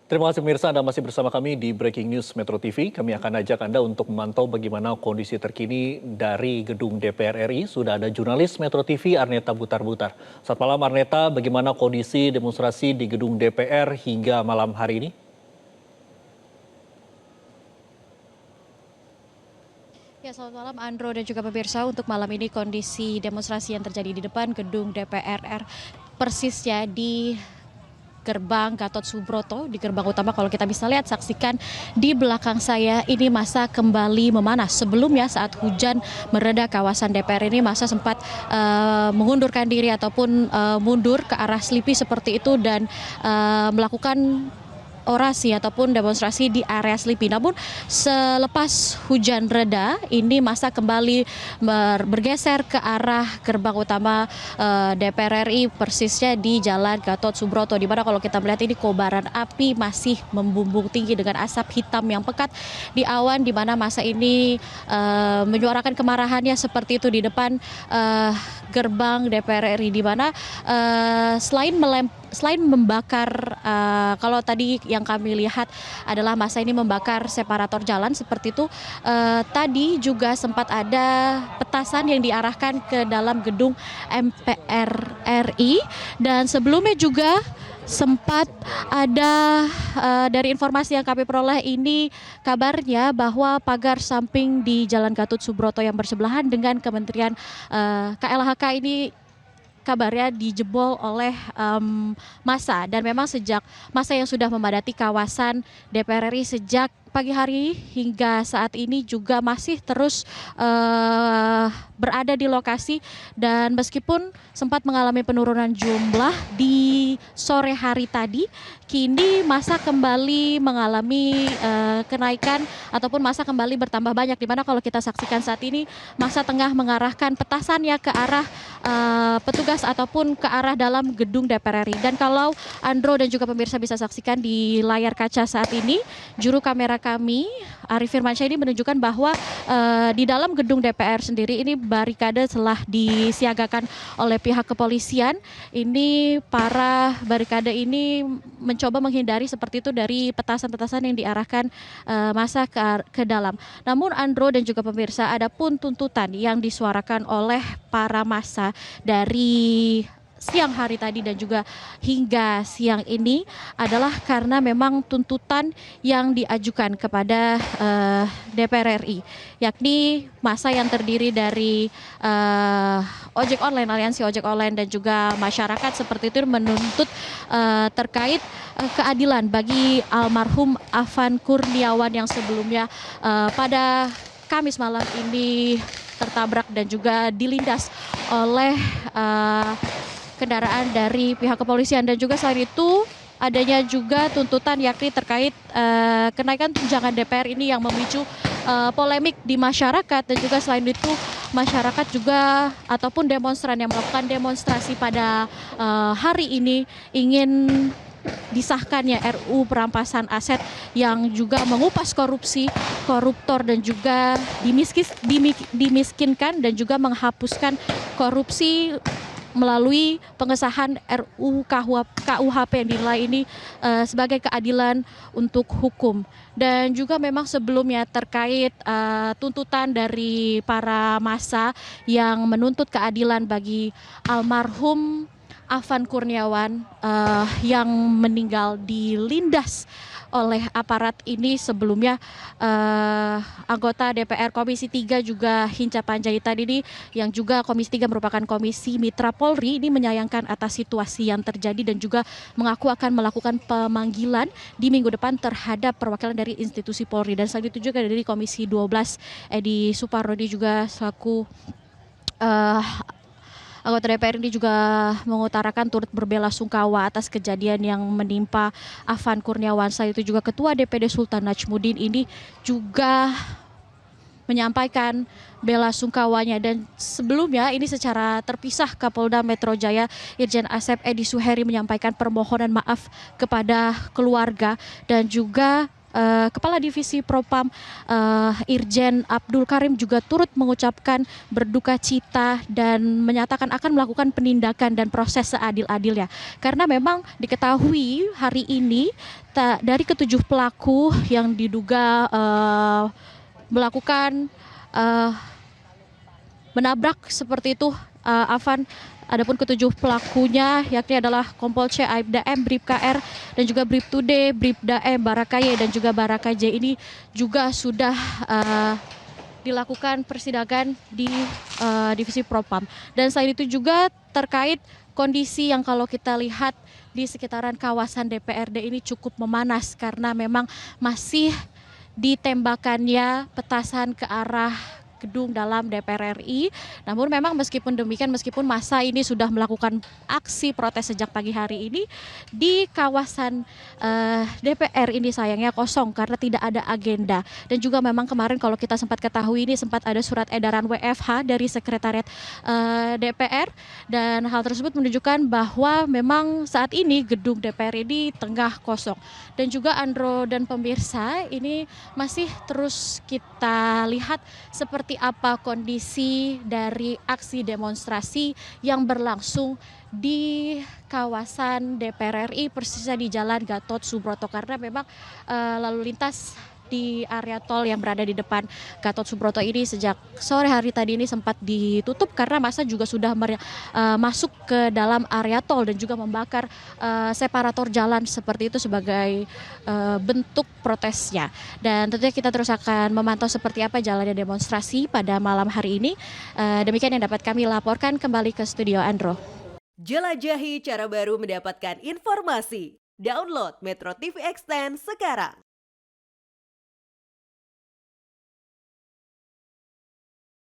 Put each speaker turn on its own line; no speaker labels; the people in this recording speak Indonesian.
Terima kasih pemirsa, Anda masih bersama kami di Breaking News Metro TV. Kami akan ajak Anda untuk memantau bagaimana kondisi terkini dari gedung DPR RI. Sudah ada jurnalis Metro TV Arneta Butar-Butar. Selamat malam Arneta, bagaimana kondisi demonstrasi di gedung DPR hingga malam hari ini?
Ya, selamat malam Andro dan juga pemirsa. Untuk malam ini kondisi demonstrasi yang terjadi di depan gedung DPR persisnya di gerbang Gatot Subroto, di gerbang utama. Kalau kita bisa lihat, saksikan di belakang saya ini massa kembali memanas. Sebelumnya saat hujan mereda kawasan DPR ini, massa sempat mengundurkan diri ataupun mundur ke arah Slipi seperti itu dan melakukan orasi ataupun demonstrasi di area Slipi. Namun selepas hujan reda, ini massa kembali bergeser ke arah gerbang utama DPR RI, persisnya di Jalan Gatot Subroto, di mana kalau kita melihat ini kobaran api masih membumbung tinggi dengan asap hitam yang pekat di awan, di mana massa ini menyuarakan kemarahannya seperti itu di depan gerbang DPR RI, di mana selain membakar, kalau tadi yang kami lihat adalah massa ini membakar separator jalan seperti itu, tadi juga sempat ada petasan yang diarahkan ke dalam gedung MPR RI, dan sebelumnya juga sempat ada dari informasi yang kami peroleh ini kabarnya bahwa pagar samping di Jalan Gatot Subroto yang bersebelahan dengan Kementerian KLHK ini kabarnya dijebol oleh massa, dan memang sejak massa yang sudah memadati kawasan DPR RI sejak pagi hari hingga saat ini juga masih terus berada di lokasi, dan meskipun sempat mengalami penurunan jumlah di sore hari tadi, kini massa kembali mengalami kenaikan ataupun massa kembali bertambah banyak, di mana kalau kita saksikan saat ini massa tengah mengarahkan petasannya ke arah petugas ataupun ke arah dalam gedung DPR RI. Dan kalau Andro dan juga pemirsa bisa saksikan di layar kaca saat ini, juru kamera kami Arif Firmansyah ini menunjukkan bahwa di dalam gedung DPR sendiri ini barikade telah disiagakan oleh pihak kepolisian. Ini para barikade ini mencoba menghindari seperti itu dari petasan-petasan yang diarahkan massa ke dalam. Namun Andro dan juga pemirsa, ada pun tuntutan yang disuarakan oleh para massa dari siang hari tadi dan juga hingga siang ini adalah karena memang tuntutan yang diajukan kepada DPR RI, yakni massa yang terdiri dari ojek online, aliansi ojek online dan juga masyarakat seperti itu, menuntut terkait keadilan bagi almarhum Afan Kurniawan yang sebelumnya pada Kamis malam ini tertabrak dan juga dilindas oleh kendaraan dari pihak kepolisian. Dan juga selain itu adanya juga tuntutan yakni terkait kenaikan tunjangan DPR ini yang memicu polemik di masyarakat. Dan juga selain itu masyarakat juga ataupun demonstran yang melakukan demonstrasi pada hari ini ingin disahkannya RUU perampasan aset yang juga mengupas korupsi, koruptor dan juga dimiskinkan dan juga menghapuskan korupsi melalui pengesahan RUU KUHP yang dinilai ini sebagai keadilan untuk hukum. Dan juga memang sebelumnya terkait tuntutan dari para massa yang menuntut keadilan bagi almarhum Afan Kurniawan yang meninggal dilindas oleh aparat ini. Sebelumnya anggota DPR Komisi 3 juga Hinca Panjaitan ini, yang juga Komisi 3 merupakan komisi mitra Polri, ini menyayangkan atas situasi yang terjadi dan juga mengaku akan melakukan pemanggilan di minggu depan terhadap perwakilan dari institusi Polri. Dan selain itu juga dari Komisi 12 Edi Supardi juga selaku anggota DPR ini juga mengutarakan turut berbela-sungkawa atas kejadian yang menimpa Afan Kurniawan. Selain itu juga Ketua DPD Sultan Najmuddin ini juga menyampaikan bela sungkawanya. Dan sebelumnya ini secara terpisah Kapolda Metro Jaya Irjen Asep Edi Suheri menyampaikan permohonan maaf kepada keluarga dan juga Kepala Divisi Propam Irjen Abdul Karim juga turut mengucapkan berduka cita dan menyatakan akan melakukan penindakan dan proses seadil-adilnya. Karena memang diketahui hari ini dari ketujuh pelaku yang diduga melakukan menabrak seperti itu, Afan. Adapun ketujuh pelakunya yakni adalah Kompol C Aibda M, Bribka R, dan juga Bribtu D, Bribda M, Barakaye, dan juga Baraka J ini juga sudah dilakukan persidangan di Divisi Propam. Dan selain itu juga terkait kondisi yang kalau kita lihat di sekitaran kawasan DPRD ini cukup memanas karena memang masih ditembakannya petasan ke arah gedung dalam DPR RI. Namun memang meskipun demikian, meskipun massa ini sudah melakukan aksi protes sejak pagi hari ini, di kawasan DPR ini sayangnya kosong karena tidak ada agenda. Dan juga memang kemarin kalau kita sempat ketahui ini sempat ada surat edaran WFH dari Sekretariat DPR, dan hal tersebut menunjukkan bahwa memang saat ini gedung DPR ini tengah kosong. Dan juga Andro dan pemirsa, ini masih terus kita lihat seperti apa kondisi dari aksi demonstrasi yang berlangsung di kawasan DPR RI, persisnya di Jalan Gatot Subroto, karena memang lalu lintas di area tol yang berada di depan Gatot Subroto ini sejak sore hari tadi ini sempat ditutup karena massa juga sudah masuk ke dalam area tol dan juga membakar separator jalan seperti itu sebagai bentuk protesnya. Dan tentunya kita terus akan memantau seperti apa jalannya demonstrasi pada malam hari ini. Demikian yang dapat kami laporkan, kembali ke studio Andro.
Jelajahi cara baru mendapatkan informasi. Download Metro TV Extend sekarang.